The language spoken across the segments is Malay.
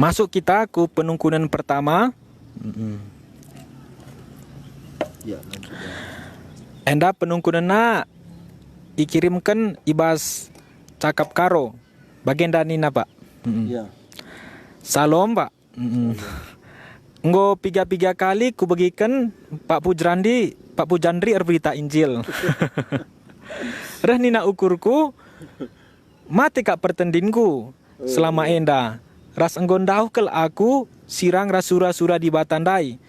Masuk kita ke penungkunan pertama. Ya, Enda penungkunan na dikirimkan ibas cakap karo. Bagian nina Pak. ya. Salam Pak. Nggo 3 kali ku bagikan Pak Pujandri berita Injil. Reh nina ukurku mati kak pertendinku selama enda. Ras enggondau kel aku sirang rasura-sura di batandai.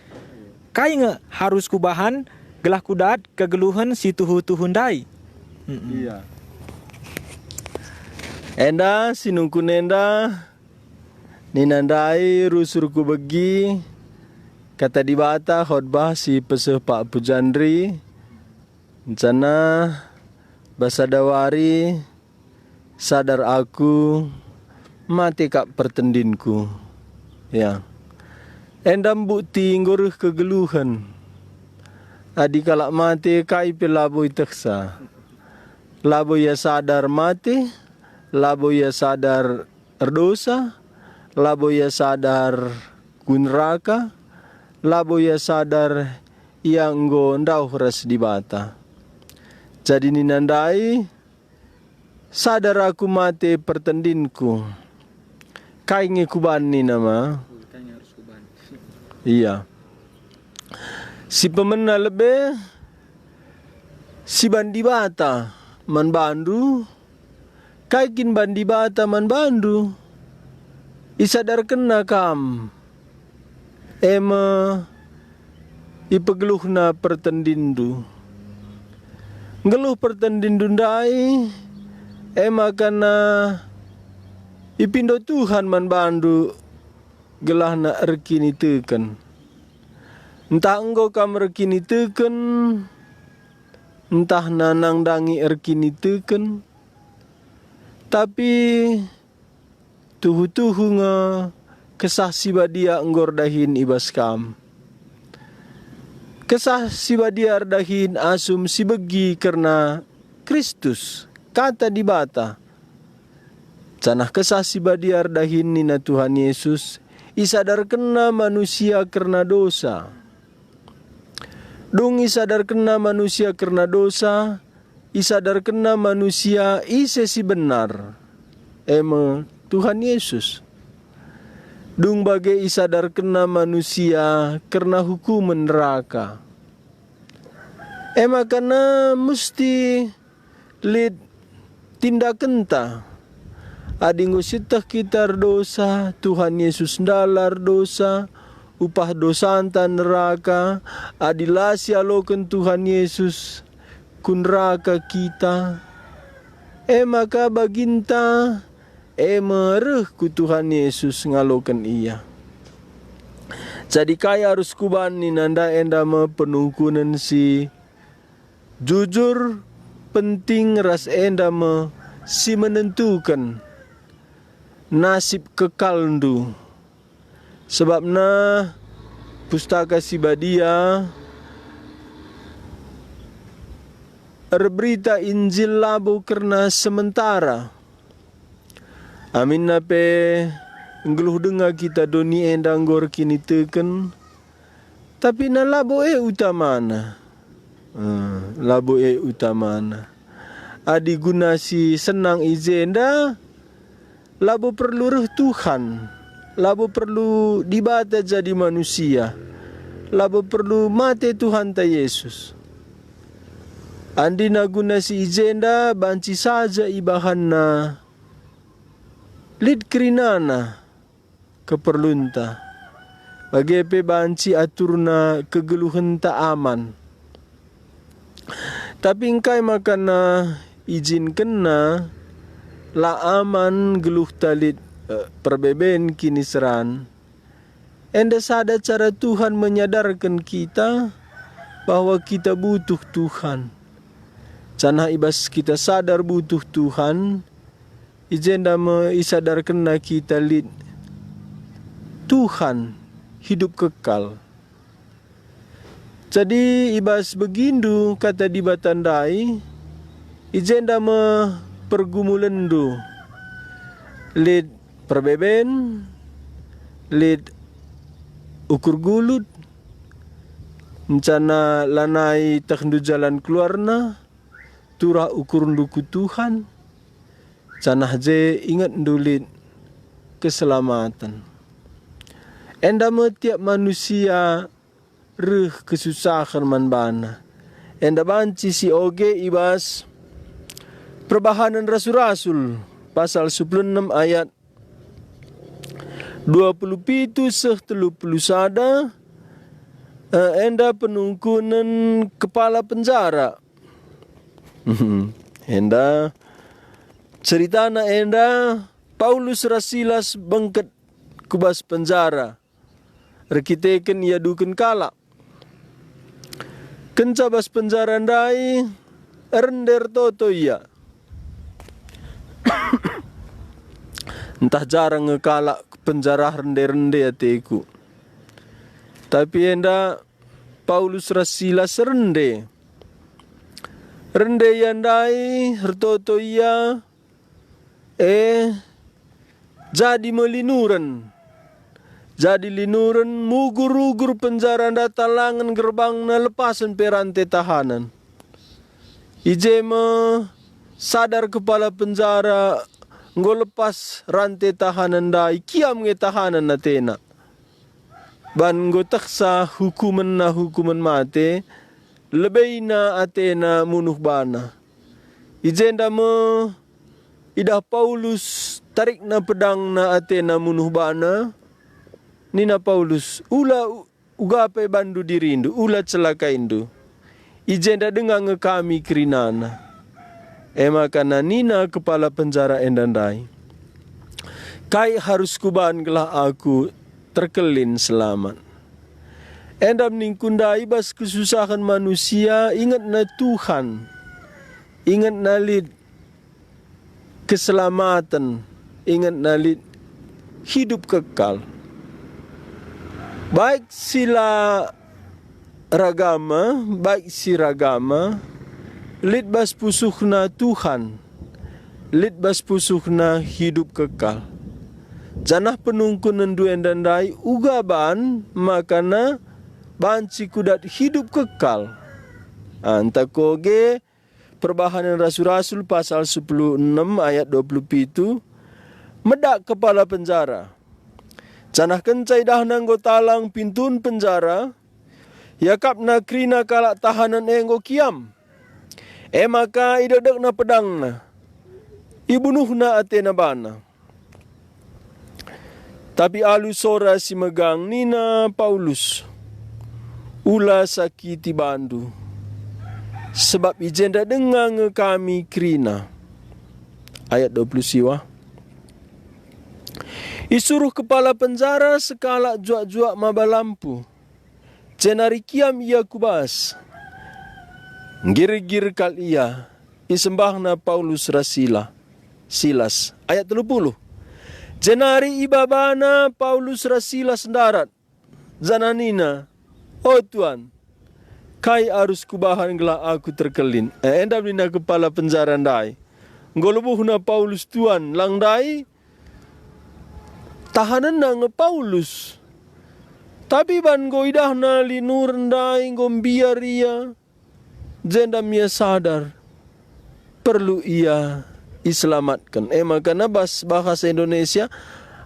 Kai nge harus kubahan gelah kudat kegeluhan si tuhu-tuhundai. Iya. Enda sinungkun enda ninandai rusurku begi kata di bata khotbah si peseh Pak Pujandri rencana basadawari sadar aku mati kak pertendinku ya. Endam bukti ngurus kegeluhan. Adi kalak mati kai pelabo iteksa. Labo ya sadar mati, labo ya sadar erdosa, labo ya sadar kunraka, labo ya sadar yang nggo ndau ras di bata. Jadi ninandai sadar aku mati pertendinku. Kai ngikuban ni nama. Iya. Si pemena lebih si bandi bata man bandu kaikin bandi bata man bandu isadar kena kam ema ipegeluhna pertendindu ngeluh pertendindu ndai ema kana ipindo Tuhan man bandu gelahna erkini teken. Entah engkau kam erkini teken, entah nanang dangi erkini teken, tapi tuhu-tuhu nga kesah sibadia enggor dahin ibas kam. Kesah sibadia dahin asum sibegi karena Kristus, kata di bata. Canah kesah sibadia dahin nina Tuhan Yesus, isadar kena manusia karena dosa. Dung isadar kena manusia karena dosa, isadar kena manusia ise si benar. Ema Tuhan Yesus. Dung bagai isadar kena manusia karena hukum neraka. Ema karena mesti lid tindak kenta. Adingo sitah kitar dosa, Tuhan Yesus dalar dosa, upah dosa antan neraka, adilasi alokan Tuhan Yesus, kun neraka kita. Maka baginta, mereh ku Tuhan Yesus ngalokan ia. Jadi kaya harus kubani nanda endama penungkunan si jujur penting ras endama si menentukan nasib kekalndu. Sebabna pustaka Sibadia berita Injil labu karena sementara. Amin nape ngeluh dengar kita doni endang gor kini teken. Tapi na labo utamana. Labo utamana. Adi guna si senang izenda. Labo perlu ruh Tuhan, labo perlu dibata jadi manusia, labo perlu mati Tuhan ta Yesus. Andi naguna si izenda banci saja ibahanna, lid kerinana keperlunta, bagepe banci aturna kegeluhan ta aman. Tapi engkai makana izin kena la aman geluh talit perbeben kini seran. Enda sada cara Tuhan menyadarkan kita bahwa kita butuh Tuhan. Canah ibas kita sadar butuh Tuhan, ijenda isadarkan kita lid Tuhan hidup kekal. Jadi ibas begindu kata di batandai, ijenda pergumulan do lid perbeben lid ukur gulut, mencana lanai takndu jalan keluarna, turah ukur nduku Tuhan, canah je ingat ndulit keselamatan. Enda tiap manusia reh kesusahan man bana. Enda banci si oge ibas perbahanan rasul-rasul pasal 16 ayat 27 30 enda penungkunan kepala penjara. Enda ceritana enda Paulus rasilas bengket kubas penjara. Rekiteken ia duken kalak. Kencabas penjara ndai render toto ia. Entah jarang ngekalak penjara rende-rende ateku. Tapi enda Paulus rasilas rende. Rende yandai hertoto ia jadi melinuran. Jadi linuran mugur-ugur penjara nda talangan gerbang na lepasan perantai tahanan. Ijema sadar kepala penjara nggo lepas rantai tahanan dai kiam nge tahanan na tena. Ban nggo taksa hukuman mate lebih na atena munuh bana. Ijenda idah Paulus tarik na pedang na atena munuh bana. Nina Paulus ula ugape bandu dirindu ula celaka indu. Ijenda dengar ngekami kerinana. Makana nina kepala penjara endandai. Kai harus kuban gelah aku terkelin selamat. Endam ningkundai bas kesusahan manusia ingat na Tuhan. Ingat na lid keselamatan. Ingat na lid hidup kekal. Baik sila ragama, baik si ragama, lid bas pusuhna Tuhan, lid bas pusuhna hidup kekal. Janah penungkunan duen dandai ugaban makana banci kudat hidup kekal. Antakoge perbahanan rasul-rasul pasal 16 ayat 27 medak kepala penjara. Canah kencai dah nanggo talang pintun penjara, yakap na krina kalak tahanan enggo kiam. Maka idedek na pedang na, ibunuh na atena bana. Tapi alu sora si megang nina Paulus, ula sakiti bandu, sebab ijenda dengang kami krina. Ayat 20 siwa. Isuruh kepala penjara sekala juak-juak maba lampu. Cenari kiam ia kubas. Ngir-gir kal ia. Isembahna Paulus rasila. Silas. Ayat 30. Cenari ibabana Paulus rasila sendarat. Zananina. Oh Tuan. Kai arus kubahan gelah aku terkelin. Endam nina kepala penjara ndai. Ngolubuhna Paulus Tuan. Lang dai. Tahanan na nge Paulus. Tapi ban goidah na linur ndai ngombiar ia. Jendam ia sadar. Perlu ia diselamatkan. Makana bahasa Indonesia.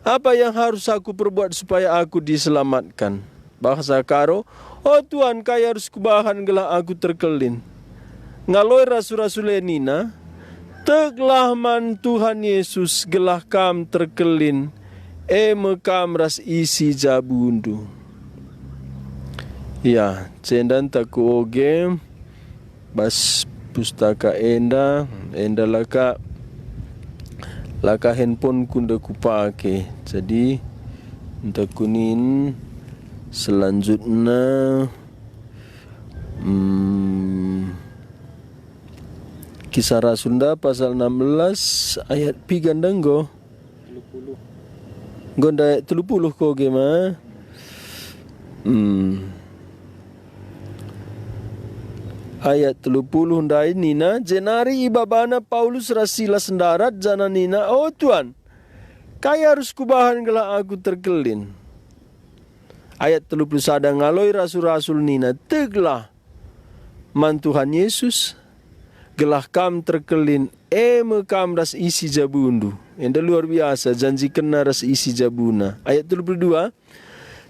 Apa yang harus aku perbuat supaya aku diselamatkan? Bahasa Karo. Oh Tuhan kaya harus kubahan gelah aku terkelin. Ngaloi rasul-rasul nina. Teglah man Tuhan Yesus gelah kam terkelin. Mekam ras isi jabundu. Ya, cendan taku oge bas pustaka enda laka handphone kunda kupake. Jadi takunin selanjutnya Kisah Rasul pasal 16 ayat pigandanggo. Gonda 30 ko gema. Ayat 30 ndai nina jenari ibabana Paulus rasila sendarat jana nina. Oh Tuan, kaya harus kubahan gelah aku terkelin. Ayat 31 ngaloi rasul-rasul nina teglah man Tuhan Yesus gelah kam terkelin kam ras isi jabundu. Yang luar biasa janji kena ras isi jabuna. Ayat 32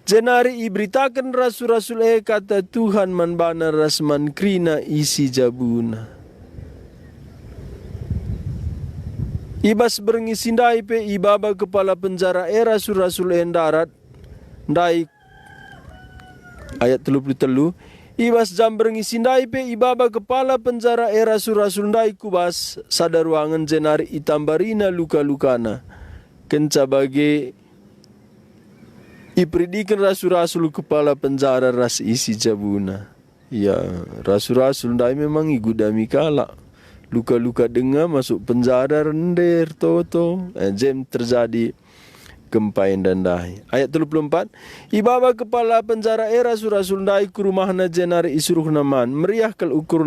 jenari iberitakan rasul-rasul kata Tuhan man bana ras man krina isi jabuna. Ibas berengisindai pe ibaba kepala penjara rasul-rasul darat ndai. Ayat 33 ibas jam berengisindai pe ibaba kepala penjara rasul-rasul ndai kubas sadaruangan jenari itambarina luka-lukana kenca bage ipridikan rasul-rasul kepala penjara ras isi jabuna. Ya, rasul-rasul ndai memang igudami kala. Luka-luka dengar masuk penjara render toto. Jem terjadi gempain dan dahi. Ayat 34. Ibaba kepala penjara rasul-rasul ndai ke rumahna jenari isuruh naman. Meriah kal ukur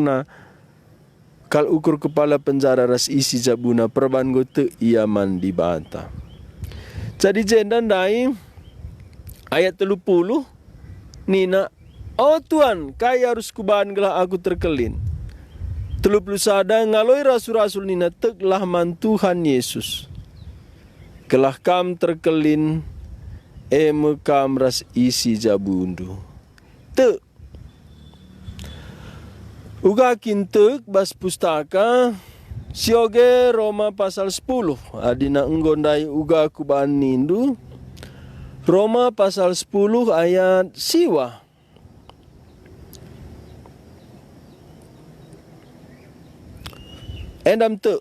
kepala penjara ras isi jabuna. Perban gote iaman di bata. Jadi jendan ndai. Ayat 30. Nina. Oh Tuhan, kaya harus kubahan gelah aku terkelin. 31 ngaloi rasul-rasul nina teglah man Tuhan Yesus. Gelah kam terkelin kam ras isi jabundu. Te uga kintek bas pustaka sioge Roma pasal 10. Adina enggondai uga kubahan nindu. Roma pasal 10 ayat siwa. Endam te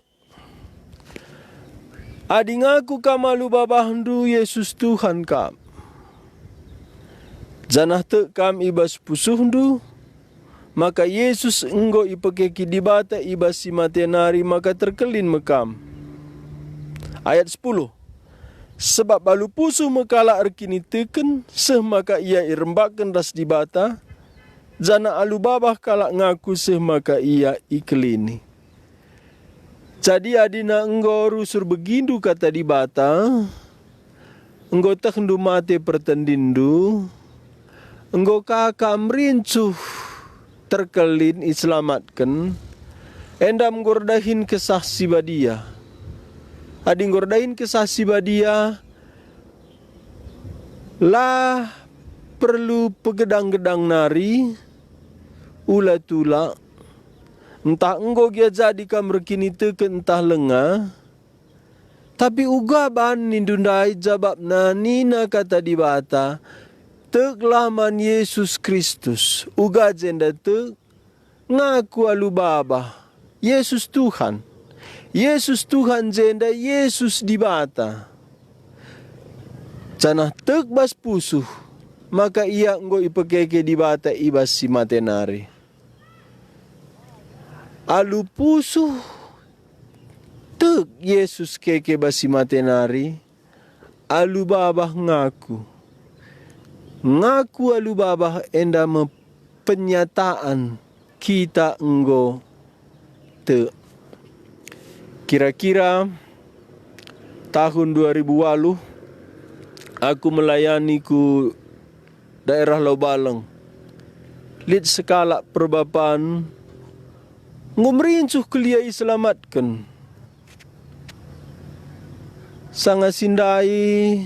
adingaku kamalu babahndu Yesus Tuhan kam. Janah te kam ibas pusuhndu. Maka Yesus enggo ipekeki dibata ibas si matenari maka terkelin mekam. Ayat 10. Sebab balu pusuh mekala erkini teken seh maka ia irembakan ras dibata. Jana alu babah kalak ngaku seh maka ia ikelini. Jadi adina enggo rusur begindu kata di bata, enggo tekndu mate pertendindu, enggo kakak merincuh terkelin iselamatkan, endam gordahin kesah si badia. Ading gordahin kesah si badia, lah perlu pegedang-gedang nari, ulat-ulak, entah enggo gia jadi kam rekini teke entah lenga. Tapi uga ban nindundai jabab nina kata di bata. Teglaman Yesus Kristus. Uga jenda te ngaku alu baba. Yesus Tuhan. Yesus Tuhan jenda Yesus di bata. Canah tek bas pusuh. Maka ia enggo ipekeke di bata ibas si matenari. Alu pusuh tek Yesus keke basi matenari. Alu babah ngaku alu babah enda penyataan kita enggo te. Kira-kira tahun 2008 aku melayani ku daerah Lobaleng. Lid sekala perbapaan ngumrincuh kelia iselamatkan. Sanga sindai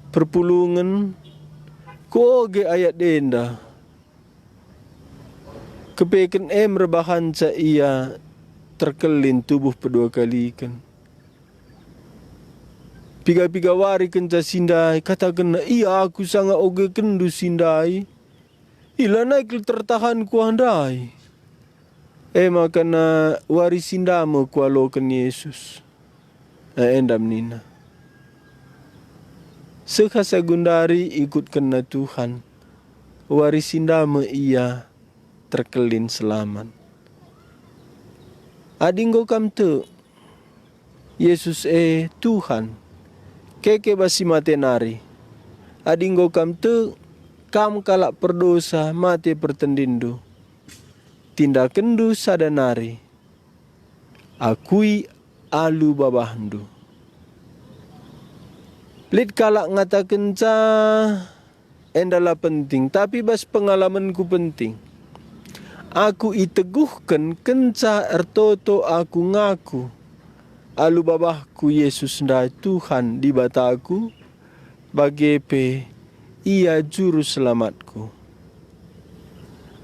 perpulungan koge ayat denda. Kepeken rebahan ca ia terkelin tubuh kedua kali kan. Piga-piga wari kenca sindai katakan iya aku sanga oge kendu sindai. Ila naik tertahan ku handai. Makana warisindama kualokan Yesus. Endam nina. Sekasa gundari ikut kena Tuhan. Warisindama ia terkelin selamat. Adinggo kam te. Yesus Tuhan. Keke basi matenari. Adinggo kam te. Kam kalak perdosa mate pertendindu. Tindakendu sadanari. Akui alu babahndu. Lid kalak ngatakan ca endalah penting, tapi bas pengalamanku penting. Aku iteguhkan kenca ertoto aku ngaku. Alu babahku Yesus nda Tuhan di bataku, bagepe ia juru selamatku.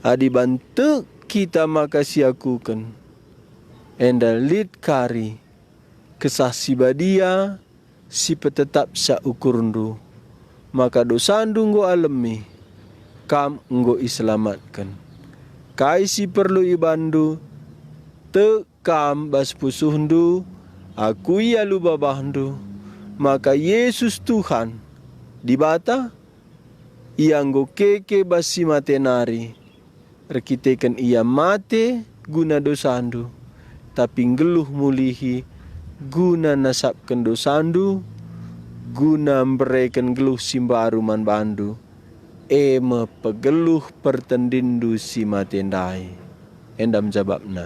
Adi bantu kita makasih akukan. Endal lid kari kesah si badia si petetap sa ukurundu. Maka dosandu nggo alemi, kam nggo iselamatkan. Kai si perlu ibandu, te kam bas pusuhndu, aku ia lu babahndu. Maka Yesus Tuhan, di bata, ia nggo keke bas si matenari. Rekitekan ia mate guna dosandu, tapi ngeluh mulihi guna nasabkan dosandu, guna memberikan geluh simbaru man bandu. Eme pegeluh pertendindu si matendai. Endam jawabna.